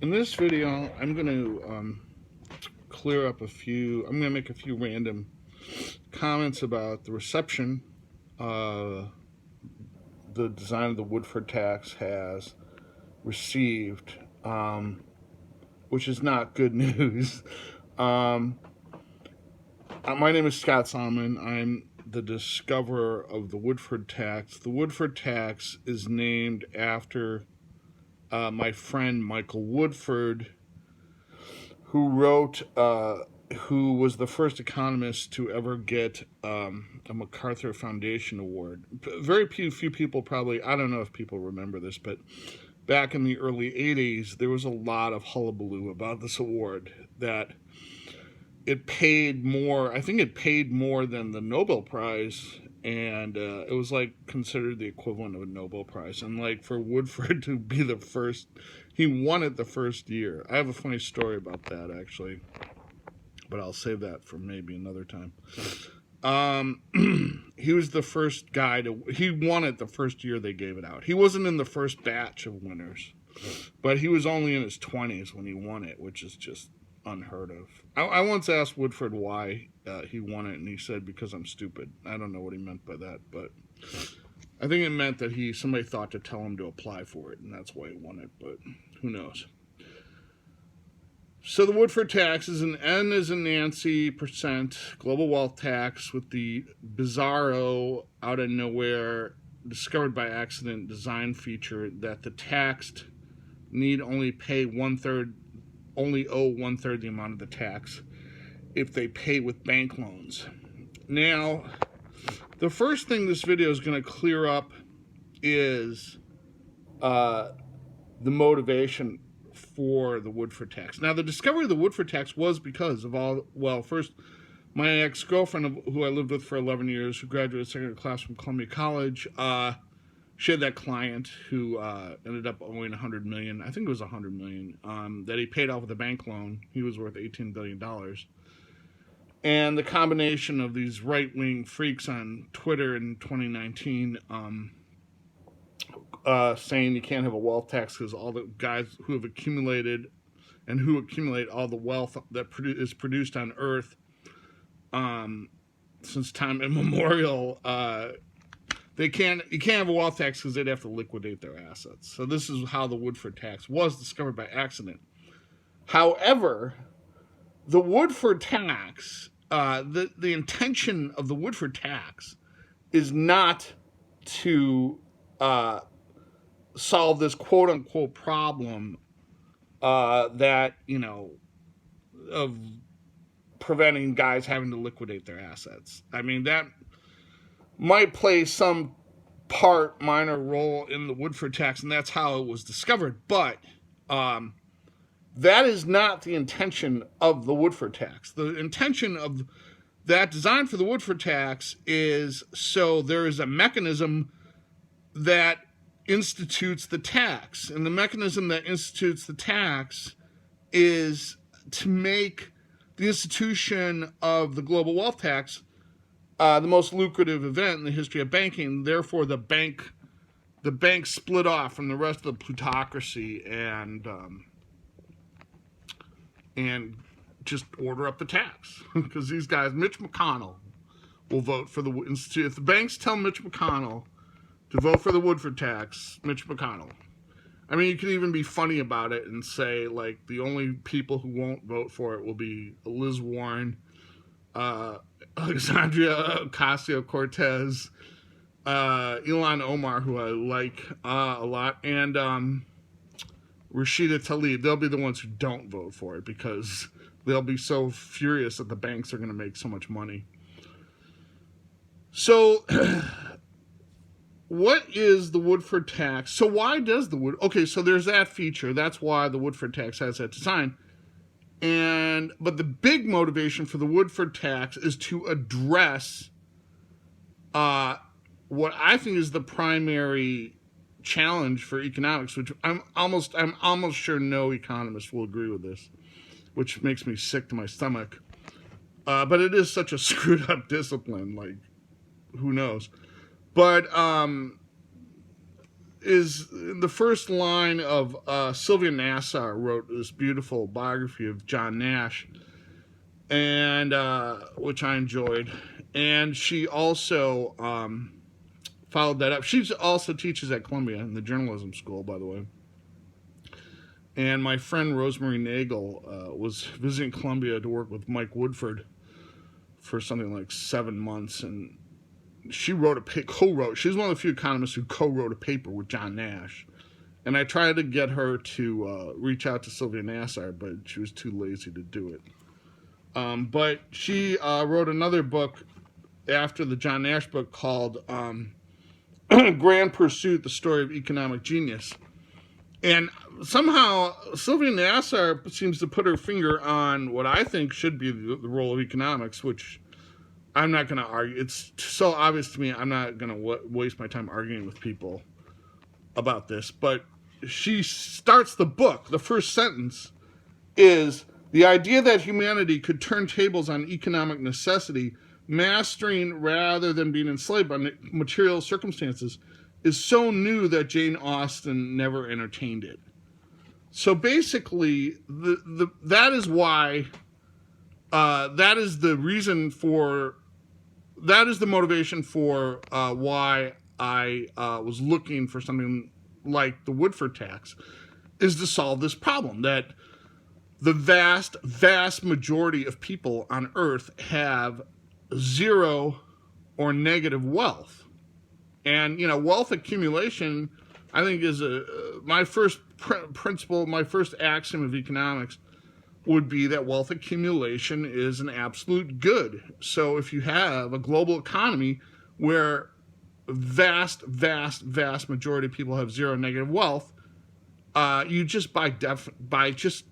In this video, I'm going to clear up I'm going to make a few random comments about the reception the design of the Woodford Tax has received, which is not good news. My name is Scott Solomon. I'm the discoverer of the Woodford Tax. The Woodford Tax is named after my friend Michael Woodford, who was the first economist to ever get a MacArthur Foundation Award. Very few people probably, I don't know if people remember this, but back in the early 80s, there was a lot of hullabaloo about this award, that it paid more, I think it paid more than the Nobel Prize, and it was like considered the equivalent of a Nobel Prize. And like for Woodford to be the first, he won it the first year. I have a funny story about that actually, but I'll save that for maybe another time. He was the first guy he won it the first year they gave it out. He wasn't in the first batch of winners, but he was only in his 20s when he won it, which is just unheard of. I once asked Woodford why he won it, and he said, because I'm stupid. I don't know what he meant by that, but I think it meant that somebody thought to tell him to apply for it, and that's why he won it, but who knows. So the Woodford Tax is an N as in Nancy percent global wealth tax with the bizarro, out of nowhere, discovered by accident design feature that the taxed need only owe one-third the amount of the tax if they pay with bank loans. Now, the first thing this video is going to clear up is the motivation for the Woodford Tax. Now, the discovery of the Woodford Tax was because of first, my ex-girlfriend, who I lived with for 11 years, who graduated second class from Columbia College, she had that client who ended up owing $100 million. I think it was $100 million that he paid off with a bank loan. He was worth $18 billion. And the combination of these right-wing freaks on Twitter in 2019 saying you can't have a wealth tax because all the guys who have accumulated and who accumulate all the wealth that is produced on Earth since time immemorial, you can't have a wealth tax because they'd have to liquidate their assets. So this is how the Woodford Tax was discovered by accident. However, the Woodford Tax, the intention of the Woodford Tax is not to solve this quote-unquote problem that, of preventing guys having to liquidate their assets. I mean, that might play some minor role in the Woodford Tax, and that's how it was discovered, but that is not the intention of the Woodford Tax. The intention of that design for the Woodford Tax is so there is a mechanism that institutes the tax, and the mechanism that institutes the tax is to make the institution of the global wealth tax the most lucrative event in the history of banking. Therefore, the bank split off from the rest of the plutocracy and just order up the tax. Because these guys, Mitch McConnell, will vote for the institute. If the banks tell Mitch McConnell to vote for the Woodford Tax, Mitch McConnell. I mean, you could even be funny about it and say, like, the only people who won't vote for it will be Liz Warren, Alexandria Ocasio-Cortez, Ilhan Omar, who I like a lot, and Rashida Tlaib. They'll be the ones who don't vote for it because they'll be so furious that the banks are going to make so much money. So, what is the Woodford Tax? So why does okay, so there's that feature. That's why the Woodford Tax has that design. But the big motivation for the Woodford Tax is to address what I think is the primary challenge for economics, which I'm almost sure no economist will agree with this, which makes me sick to my stomach. But it is such a screwed up discipline, like, who knows? But is the first line of Sylvia Nassar wrote this beautiful biography of John Nash, and which I enjoyed. And she also followed that up. She also teaches at Columbia in the journalism school, by the way. And my friend Rosemary Nagel was visiting Columbia to work with Mike Woodford for something like 7 months, and she co-wrote. She's one of the few economists who co-wrote a paper with John Nash. And I tried to get her to reach out to Sylvia Nassar, but she was too lazy to do it. But she wrote another book after the John Nash book called Grand Pursuit, The Story of Economic Genius. And somehow Sylvia Nassar seems to put her finger on what I think should be the role of economics, which I'm not going to argue. It's so obvious to me, I'm not going to waste my time arguing with people about this. But she starts the book, the first sentence is, the idea that humanity could turn tables on economic necessity, mastering rather than being enslaved by material circumstances, is so new that Jane Austen never entertained it. So basically, that is why, that is the reason for, that is the motivation for why I was looking for something like the Woodford Tax, is to solve this problem, that the vast, vast majority of people on Earth have zero or negative wealth. And, you know, wealth accumulation, I think, is my first principle, my first axiom of economics would be that wealth accumulation is an absolute good. So if you have a global economy where vast, vast, vast majority of people have zero negative wealth, you just by just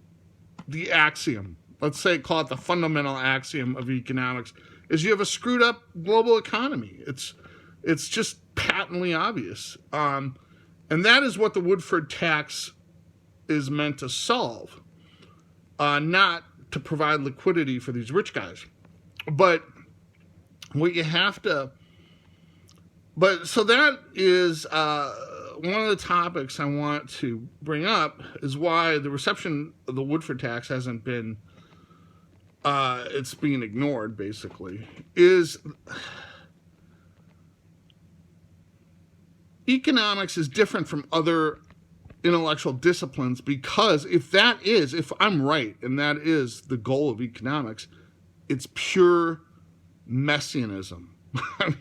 the axiom, let's say, call it the fundamental axiom of economics, is you have a screwed up global economy. It's just patently obvious. And that is what the Woodford Tax is meant to solve, not to provide liquidity for these rich guys. But what you have to, so that is one of the topics I want to bring up, is why the reception of the Woodford Tax hasn't been, it's being ignored, basically, is economics is different from other intellectual disciplines, because if I'm right, and that is the goal of economics, it's pure messianism. I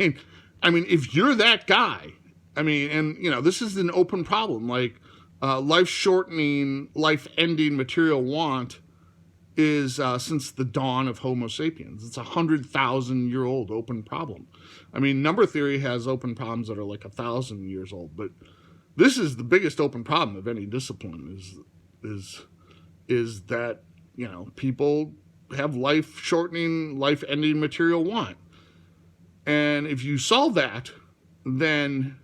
mean, if you're that guy, and you know, this is an open problem, like life-shortening, life-ending material want is since the dawn of Homo sapiens. It's a 100,000-year-old open problem. Number theory has open problems that are like 1,000 years old, but this is the biggest open problem of any discipline. Is that, you know, people have life-shortening, life-ending material want, and if you solve that, then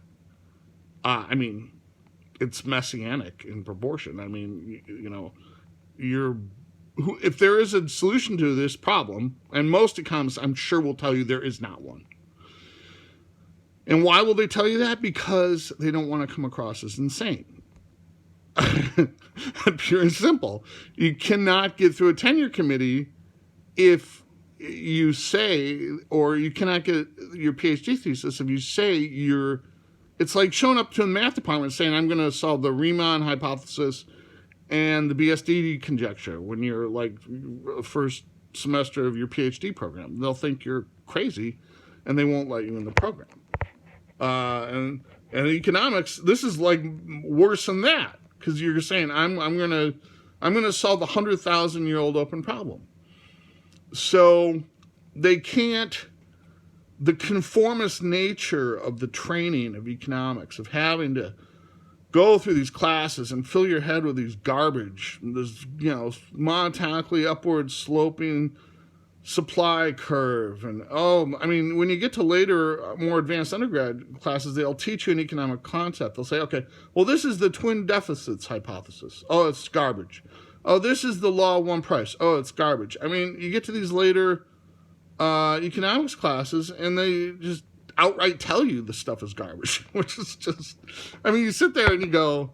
it's messianic in proportion. You know, if there is a solution to this problem, and most economists, I'm sure, will tell you there is not one. And why will they tell you that? Because they don't want to come across as insane. Pure and simple. You cannot get through a tenure committee if you say, or you cannot get your PhD thesis if you say it's like showing up to the math department saying, I'm going to solve the Riemann hypothesis and the BSD conjecture when you're like first semester of your PhD program. They'll think you're crazy and they won't let you in the program. And economics, this is like worse than that, because you're saying I'm gonna solve the 100,000-year-old open problem. So they can't. The conformist nature of the training of economics, of having to go through these classes and fill your head with these garbage, this, you know, monotonically upward sloping supply curve, and when you get to later, more advanced undergrad classes, they'll teach you an economic concept. They'll say, okay, well, this is the twin deficits hypothesis. Oh, it's garbage. Oh, this is the law of one price. Oh, it's garbage. You get to these later economics classes, and they just, outright tell you the stuff is garbage, which is just, I mean, you sit there and you go,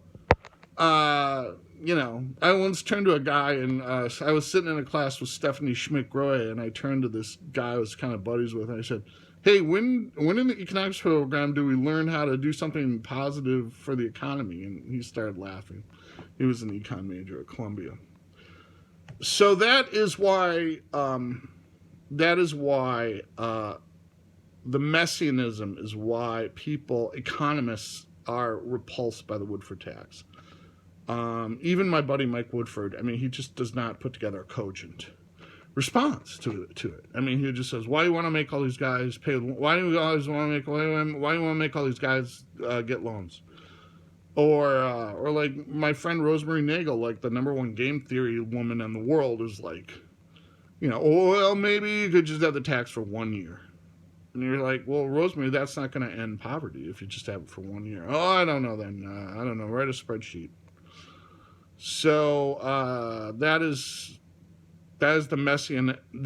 you know, I once turned to a guy, and I was sitting in a class with Stephanie Schmidt-Groy, and I turned to this guy I was kind of buddies with, and I said, hey, when in the economics program do we learn how to do something positive for the economy? And he started laughing. He was an econ major at Columbia. So that is why the messianism is why economists are repulsed by the Woodford Tax. Even my buddy Mike Woodford, I mean, he just does not put together a cogent response to it. I mean, he just says, "Why do you want to make all these guys pay? Why do you always want to make? Why do you want to make all these guys get loans?" Or like my friend Rosemary Nagel, like the #1 game theory woman in the world, is like, you know, oh, well, maybe you could just have the tax for 1 year. And you're like, well, Rosemary, that's not going to end poverty if you just have it for 1 year. Oh, I don't know then. I don't know. Write a spreadsheet. So that is the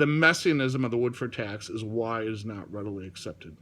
messianism of the Woodford Tax is why it is not readily accepted.